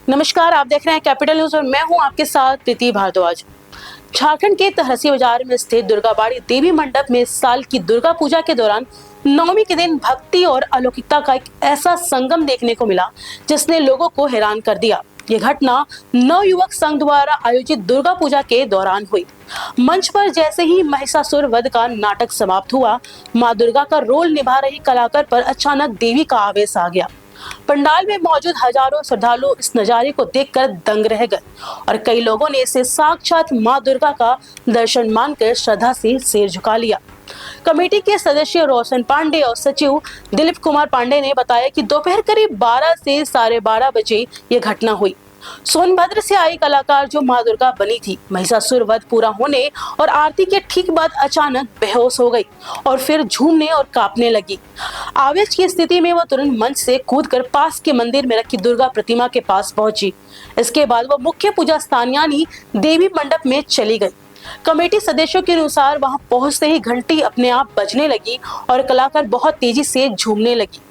नमस्कार, आप देख रहे हैं कैपिटल न्यूज और मैं हूं आपके साथ प्रीति भारद्वाज। झारखंड के तहसी बाजार में स्थित दुर्गाबाड़ी देवी मंडप में इस साल की दुर्गा पूजा के दौरान नवमी के दिन भक्ति और अलौकिकता का एक ऐसा संगम देखने को मिला जिसने लोगों को हैरान कर दिया। ये घटना नव युवक संघ द्वारा आयोजित दुर्गा पूजा के दौरान हुई। मंच पर जैसे ही महिषासुर वध का नाटक समाप्त हुआ, मां दुर्गा का रोल निभा रही कलाकार पर अचानक देवी का आवेश आ गया। पंडाल में मौजूद हजारों श्रद्धालु इस नजारे को देखकर दंग रह गए और कई लोगों ने इसे साक्षात मां दुर्गा का दर्शन मानकर श्रद्धा से सिर झुका लिया। कमेटी के सदस्य रोशन पांडे और सचिव दिलीप कुमार पांडे ने बताया कि दोपहर करीब 12 से 12:30 बजे ये घटना हुई। सोनभद्र से आई कलाकार जो मां दुर्गा बनी थी, महिषासुर वध पूरा होने और आरती के ठीक बाद अचानक बेहोश हो गई और फिर झूमने और कांपने लगी। आवेश की स्थिति में वो तुरंत मंच से कूदकर पास के मंदिर में रखी दुर्गा प्रतिमा के पास पहुंची। इसके बाद वो मुख्य पूजा स्थान यानी देवी मंडप में चली गई। कमेटी सदस्यों के अनुसार वहां पहुंचते ही घंटी अपने आप बजने लगी और कलाकार बहुत तेजी से झूमने लगी।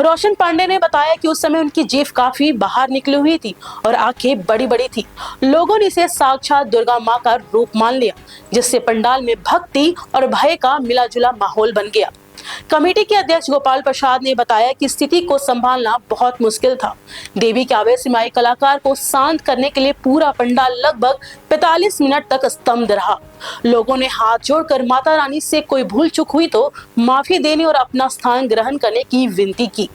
रोशन पांडे ने बताया कि उस समय उनकी जीभ काफी बाहर निकली हुई थी और आंखें बड़ी बड़ी थी। लोगों ने इसे साक्षात दुर्गा मां का रूप मान लिया, जिससे पंडाल में भक्ति और भय का मिला जुला माहौल बन गया। कमेटी के अध्यक्ष गोपाल प्रसाद ने बताया कि स्थिति को संभालना बहुत मुश्किल था। देवी के आवेश में आए कलाकार को शांत करने के लिए पूरा पंडाल लगभग 45 मिनट तक स्तब्ध रहा। लोगों ने हाथ जोड़कर माता रानी से कोई भूल चूक हुई तो माफी देने और अपना स्थान ग्रहण करने की विनती की।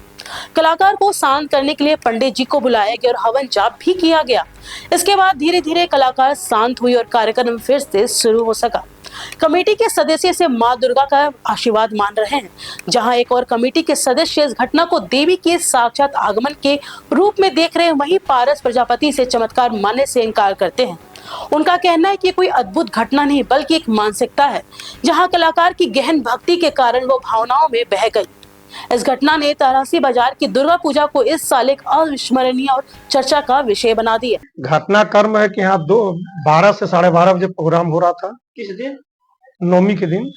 कलाकार को शांत करने के लिए पंडित जी को बुलाया गया और हवन जाप भी किया गया। इसके बाद धीरे धीरे कलाकार शांत हुई और कार्यक्रम फिर से शुरू हो सका। कमेटी के सदस्य से मां दुर्गा का आशीर्वाद मान रहे हैं, जहां एक और कमेटी के सदस्य इस घटना को देवी के साक्षात आगमन के रूप में देख रहे हैं। वहीं पारस प्रजापति से चमत्कार मानने से इनकार करते हैं। उनका कहना है कि कोई अद्भुत घटना नहीं बल्कि एक मानसिकता है, जहां कलाकार की गहन भक्ति के कारण वो भावनाओं में बह गई। इस घटना ने तहसी बाजार की दुर्गा पूजा को इस साल एक अविस्मरणीय और चर्चा का विषय बना दिया। घटना कर्म है कि यहाँ 12 से 12:30 बजे प्रोग्राम हो रहा था। किस दिन? नवमी के दिन।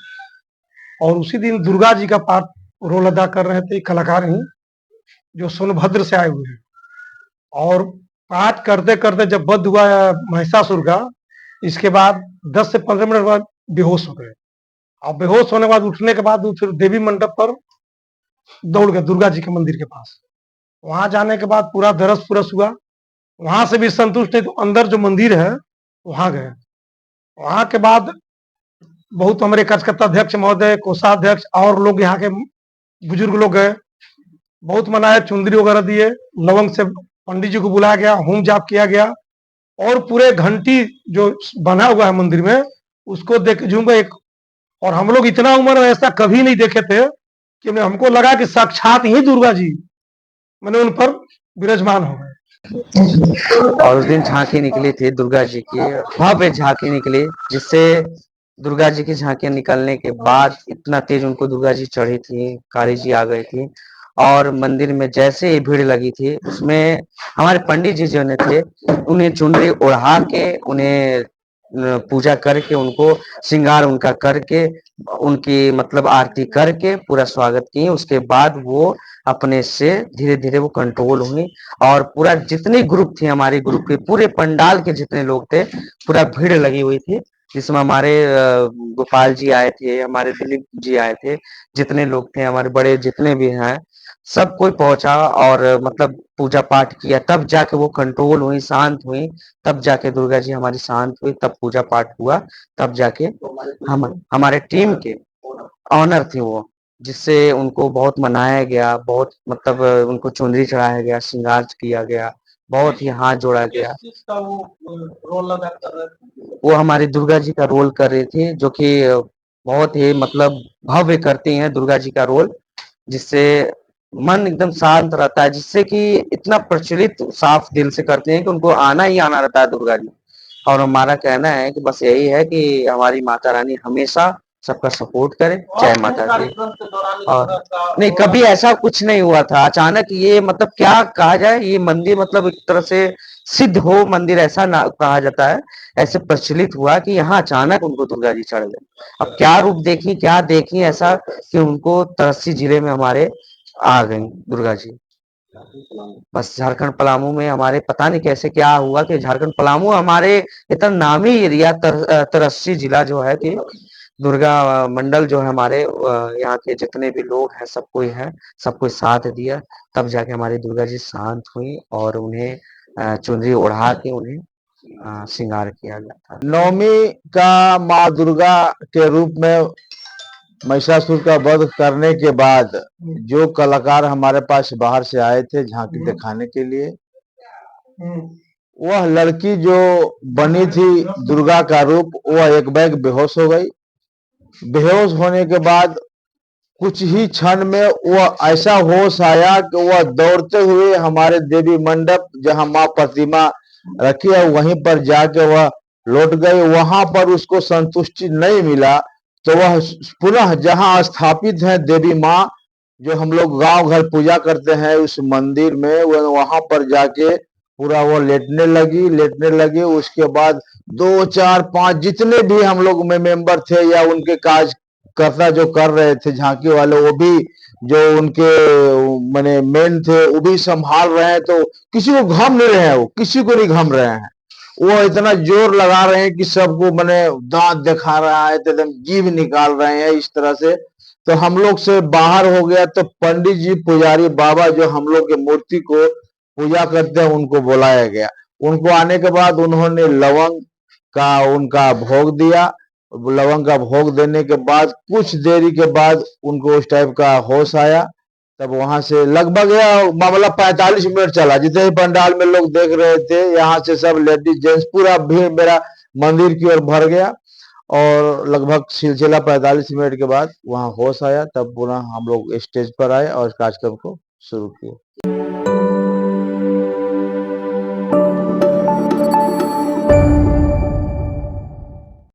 और उसी दिन दुर्गा जी का पार्ट रोल अदा कर रहे थे कलाकार ही, जो सोनभद्र से आए हुए हैं। और पाठ करते करते जब वध हुआ महिषासुर का, इसके बाद 10 से 15 मिनट बाद बेहोश हो गए। और बेहोश होने के बाद उठने के बाद फिर देवी मंडप पर दौड़ गए दुर्गा जी के मंदिर के पास। वहां जाने के बाद पूरा दरस पुरस हुआ। वहां से भी संतुष्ट नहीं तो अंदर जो मंदिर है वहां गए। वहां के बाद बहुत हमारे कार्यकर्ता अध्यक्ष महोदय, कोषाध्यक्ष और लोग यहाँ के बुजुर्ग लोग गए, बहुत मनाया, चुंदरी वगैरह दिए, लवंग से पंडित जी को बुलाया गया, होम जाप किया गया और पूरे घंटी जो बना हुआ है मंदिर में उसको देख झूम गए। और हम लोग इतना उम्र में ऐसा कभी नहीं देखे थे कि हमको लगा कि साक्षात ही दुर्गा जी मैंने उन पर विराजमान हो गए। और उस दिन झांकी निकली थी दुर्गा जी की, भव्य झांकी निकली, जिससे दुर्गा जी की झांकियां निकलने के बाद इतना तेज उनको दुर्गा जी चढ़ी थी, काली जी आ गई थी और मंदिर में जैसे ही भीड़ लगी थी उसमें हमारे पंडित जी जो ने थे उन्हें चुनरी ओढ़ा के, उन्हें पूजा करके, उनको श्रृंगार उनका करके, उनकी मतलब आरती करके पूरा स्वागत किए। उसके बाद वो अपने से धीरे धीरे वो कंट्रोल हुई और पूरा जितने ग्रुप थे हमारे ग्रुप के, पूरे पंडाल के जितने लोग थे, पूरा भीड़ लगी हुई थी, जिसमें हमारे गोपाल जी आए थे, हमारे दिलीप जी आए थे, जितने लोग थे हमारे बड़े जितने भी हैं, सब कोई पहुंचा और मतलब पूजा पाठ किया। तब जाके वो कंट्रोल हुई, शांत हुई, तब जाके दुर्गा जी हमारी शांत हुई, तब पूजा पाठ हुआ, तब जाके हम हमारे टीम के ऑनर थे वो, जिससे उनको बहुत मनाया गया, बहुत मतलब उनको चुनरी चढ़ाया गया, श्रृंगार किया गया, बहुत ही हाथ जोड़ा गया। वो हमारी दुर्गा जी का रोल कर रही थी, जो कि बहुत ही मतलब भव्य करती हैं दुर्गा जी का रोल, जिससे मन एकदम शांत रहता है, जिससे कि इतना प्रचलित साफ दिल से करते हैं कि उनको आना ही आना रहता है दुर्गा जी। और हमारा कहना है कि बस यही है कि हमारी माता रानी हमेशा सबका सपोर्ट करे, जय माता दी। और नहीं, कभी ऐसा कुछ नहीं हुआ था, अचानक ये मतलब क्या कहा जाए, ये मंदिर मतलब एक तरह से सिद्ध हो मंदिर ऐसा ना कहा जाता है, ऐसे प्रचलित हुआ कि यहाँ अचानक उनको दुर्गा जी चढ़ गए। अब क्या रूप देखी, क्या देखी ऐसा कि उनको तरसी जिले में हमारे आ गई दुर्गा जी। बस झारखंड पलामू में हमारे पता नहीं कैसे क्या हुआ कि झारखंड पलामू हमारे इतना नामी एरिया तरस्सी जिला जो है कि दुर्गा मंडल जो है हमारे यहाँ के जितने भी लोग हैं सब कोई है, सब कोई साथ दिया, तब जाके हमारी दुर्गा जी शांत हुई और उन्हें चुनरी ओढ़ा के उन्हें श्रृंगार किया गया था। नवमी का माँ दुर्गा के रूप में महिषासुर का वध करने के बाद जो कलाकार हमारे पास बाहर से आए थे झांकी दिखाने के लिए, वह लड़की जो बनी थी दुर्गा का रूप, वह एक बैग बेहोश हो गई। बेहोश होने के बाद कुछ ही क्षण में वह ऐसा होश आया कि वह दौड़ते हुए हमारे देवी मंडप जहां मां प्रतिमा रखी है वहीं पर जाके वह लौट गई। वहां पर उसको संतुष्टि नहीं मिला तो वह पुनः जहां स्थापित है देवी माँ, जो हम लोग गांव घर पूजा करते हैं उस मंदिर में, वह वहां पर जाके पूरा वो लेटने लगी। उसके बाद 2 4 5 जितने भी हम लोग में मेंबर थे या उनके कार्यकर्ता जो कर रहे थे झांकी वाले, वो भी जो उनके माने मेन थे वो भी संभाल रहे हैं, तो किसी को घम नहीं रहे हैं, वो किसी को नहीं घम रहे हैं। वो इतना जोर लगा रहे हैं कि सबको मैंने दांत दिखा रहा है, तो एकदम जीभ निकाल रहे हैं इस तरह से। तो हम लोग से बाहर हो गया, तो पंडित जी पुजारी बाबा जो हम लोग के मूर्ति को पूजा करते हैं उनको बुलाया गया। उनको आने के बाद उन्होंने लवंग का उनका भोग दिया। लवंग का भोग देने के बाद कुछ देरी के बाद उनको उस टाइप का होश आया। तब वहां से लगभग यह मामला 45 मिनट चला। जितने ही पंडाल में लोग देख रहे थे, यहाँ से सब लेडीज जेंट्स पूरा भीड़ मेरा मंदिर की ओर भर गया और लगभग सिलसिला 45 मिनट के बाद वहां होश आया। तब पुनः हम लोग स्टेज पर आए और कार्यक्रम को शुरू किया।